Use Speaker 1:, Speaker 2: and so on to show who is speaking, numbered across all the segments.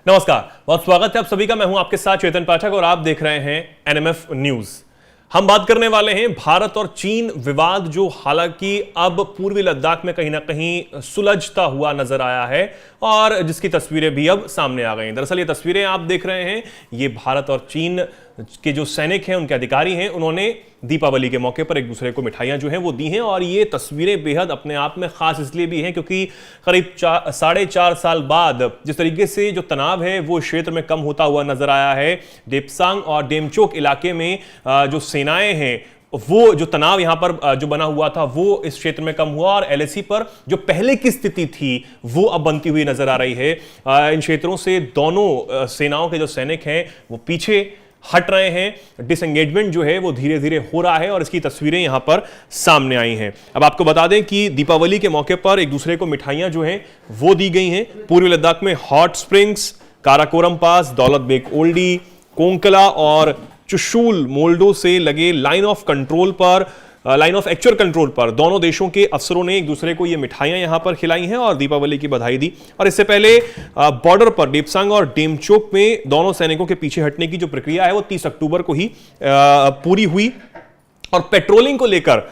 Speaker 1: नमस्कार, बहुत स्वागत है आप सभी का। मैं हूं आपके साथ चेतन पाठक और आप देख रहे हैं एनएमएफ न्यूज। हम बात करने वाले हैं भारत और चीन विवाद, जो हालांकि अब पूर्वी लद्दाख में कहीं ना कहीं सुलझता हुआ नजर आया है और जिसकी तस्वीरें भी अब सामने आ गई हैं। दरअसल ये तस्वीरें आप देख रहे हैं, ये भारत और चीन के जो सैनिक हैं, उनके अधिकारी हैं, उन्होंने दीपावली के मौके पर एक दूसरे को मिठाइयां जो हैं वो दी हैं। और ये तस्वीरें बेहद अपने आप में खास इसलिए भी हैं क्योंकि करीब 4.5 साल बाद जिस तरीके से जो तनाव है वो क्षेत्र में कम होता हुआ नजर आया है। देपसांग और डेमचोक इलाके में जो सेनाएं हैं, वो जो तनाव यहां पर जो बना हुआ था वो इस क्षेत्र में कम हुआ और एलएसी पर जो पहले की स्थिति थी वो अब बनती हुई नजर आ रही है। इन क्षेत्रों से दोनों सेनाओं के जो सैनिक हैं वो पीछे हट रहे हैं। डिसएंगेजमेंट जो है वो धीरे धीरे हो रहा है और इसकी तस्वीरें यहां पर सामने आई हैं। अब आपको बता दें कि दीपावली के मौके पर एक दूसरे को मिठाइयां जो हैं वो दी गई हैं। पूर्वी लद्दाख में हॉट स्प्रिंग्स, काराकोरम पास, दौलत बेग ओल्डी, कोंकला और चुशूल मोल्डो से लगे लाइन ऑफ एक्चुअल कंट्रोल पर दोनों देशों के अफसरों ने एक दूसरे को ये मिठाइयां यहां पर खिलाई हैं और दीपावली की बधाई दी। और इससे पहले बॉर्डर पर देपसांग और डेमचोक में दोनों सैनिकों के पीछे हटने की जो प्रक्रिया है वो 30 अक्टूबर को ही पूरी हुई। और पेट्रोलिंग को लेकर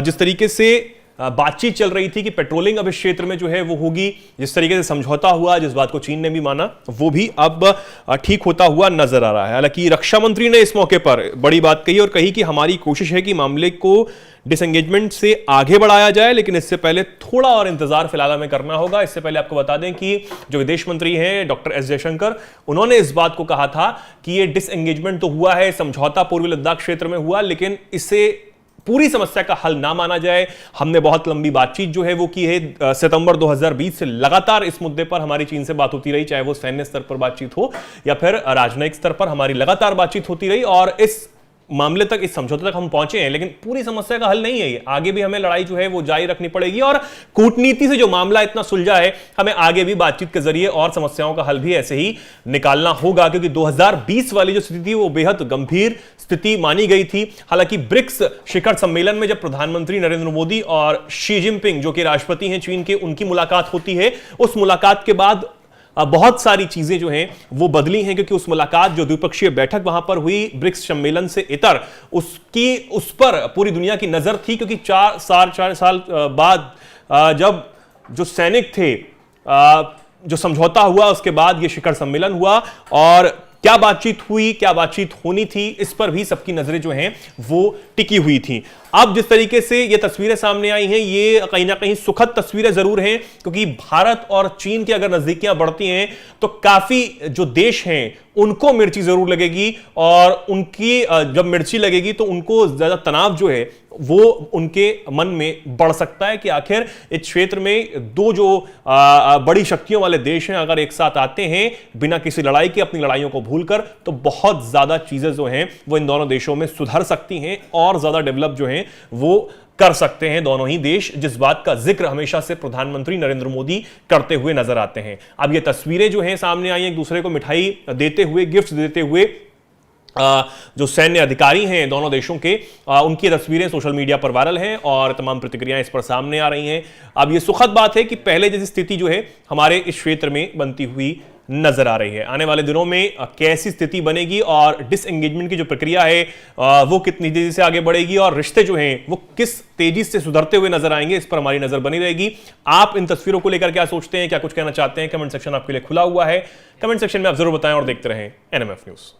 Speaker 1: जिस तरीके से बातचीत चल रही थी कि पेट्रोलिंग अब इस क्षेत्र में जो है वो होगी, जिस तरीके से समझौता हुआ, जिस बात को चीन ने भी माना, वो भी अब ठीक होता हुआ नजर आ रहा है। हालांकि रक्षा मंत्री ने इस मौके पर बड़ी बात कही और कही कि हमारी कोशिश है कि मामले को डिसएंगेजमेंट से आगे बढ़ाया जाए, लेकिन इससे पहले थोड़ा और इंतजार फिलहाल हमें करना होगा। इससे पहले आपको बता दें कि जो विदेश मंत्री हैं डॉक्टर एस जयशंकर, उन्होंने इस बात को कहा था कि ये डिसएंगेजमेंट तो हुआ है, समझौता पूर्वी लद्दाख क्षेत्र में हुआ, लेकिन इसे पूरी समस्या का हल ना माना जाए। हमने बहुत लंबी बातचीत जो है वो की है। सितंबर 2020 से लगातार इस मुद्दे पर हमारी चीन से बात होती रही, चाहे वो सैन्य स्तर पर बातचीत हो या फिर राजनयिक स्तर पर हमारी लगातार बातचीत होती रही और इस मामले तक, इस समझौते तक हम पहुंचे हैं। लेकिन पूरी समस्या का हल नहीं है ये, आगे भी हमें लड़ाई जो है वो जारी रखनी पड़ेगी और कूटनीति से जो मामला इतना सुलझा है, हमें आगे भी बातचीत के जरिए और समस्याओं का हल भी ऐसे ही निकालना होगा, क्योंकि 2020 वाली जो स्थिति थी वो बेहद गंभीर स्थिति मानी गई थी। हालांकि ब्रिक्स शिखर सम्मेलन में जब प्रधानमंत्री नरेंद्र मोदी और शी जिनपिंग, जो कि राष्ट्रपति हैं चीन के, उनकी मुलाकात होती है, उस मुलाकात के बाद बहुत सारी चीजें जो हैं वो बदली हैं, क्योंकि उस मुलाकात, जो द्विपक्षीय बैठक वहां पर हुई ब्रिक्स सम्मेलन से इतर, उस पर पूरी दुनिया की नजर थी, क्योंकि 4 साल बाद जब जो सैनिक थे, जो समझौता हुआ, उसके बाद ये शिखर सम्मेलन हुआ और क्या बातचीत हुई, क्या बातचीत होनी थी, इस पर भी सबकी नजरें जो हैं वो टिकी हुई थी। अब जिस तरीके से ये तस्वीरें सामने आई हैं, ये कहीं ना कहीं सुखद तस्वीरें जरूर हैं, क्योंकि भारत और चीन की अगर नजदीकियां बढ़ती हैं तो काफी जो देश हैं उनको मिर्ची जरूर लगेगी और उनकी जब मिर्ची लगेगी तो उनको ज्यादा तनाव जो है वो उनके मन में बढ़ सकता है कि आखिर इस क्षेत्र में दो जो बड़ी शक्तियों वाले देश हैं अगर एक साथ आते हैं बिना किसी लड़ाई के, अपनी लड़ाइयों को भूलकर, तो बहुत ज्यादा चीजें जो हैं वो इन दोनों देशों में सुधर सकती हैं और ज्यादा डेवलप जो हैं वो कर सकते हैं दोनों ही देश, जिस बात का जिक्र हमेशा से प्रधानमंत्री नरेंद्र मोदी करते हुए नजर आते हैं। अब ये तस्वीरें जो हैं सामने आई, एक दूसरे को मिठाई देते हुए, गिफ्ट देते हुए, जो सैन्य अधिकारी हैं दोनों देशों के, उनकी तस्वीरें सोशल मीडिया पर वायरल हैं और तमाम प्रतिक्रियाएं इस पर सामने आ रही हैं। अब ये सुखद बात है कि पहले जैसी स्थिति जो है हमारे इस क्षेत्र में बनती हुई नजर आ रही है। आने वाले दिनों में कैसी स्थिति बनेगी और डिसएंगेजमेंट की जो प्रक्रिया है वो कितनी तेजी से आगे बढ़ेगी और रिश्ते जो हैं वो किस तेजी से सुधरते हुए नजर आएंगे, इस पर हमारी नजर बनी रहेगी। आप इन तस्वीरों को लेकर क्या सोचते हैं, क्या कुछ कहना चाहते हैं? कमेंट सेक्शन आपके लिए खुला हुआ है, कमेंट सेक्शन में आप जरूर बताएं और देखते रहें एनएमएफ न्यूज।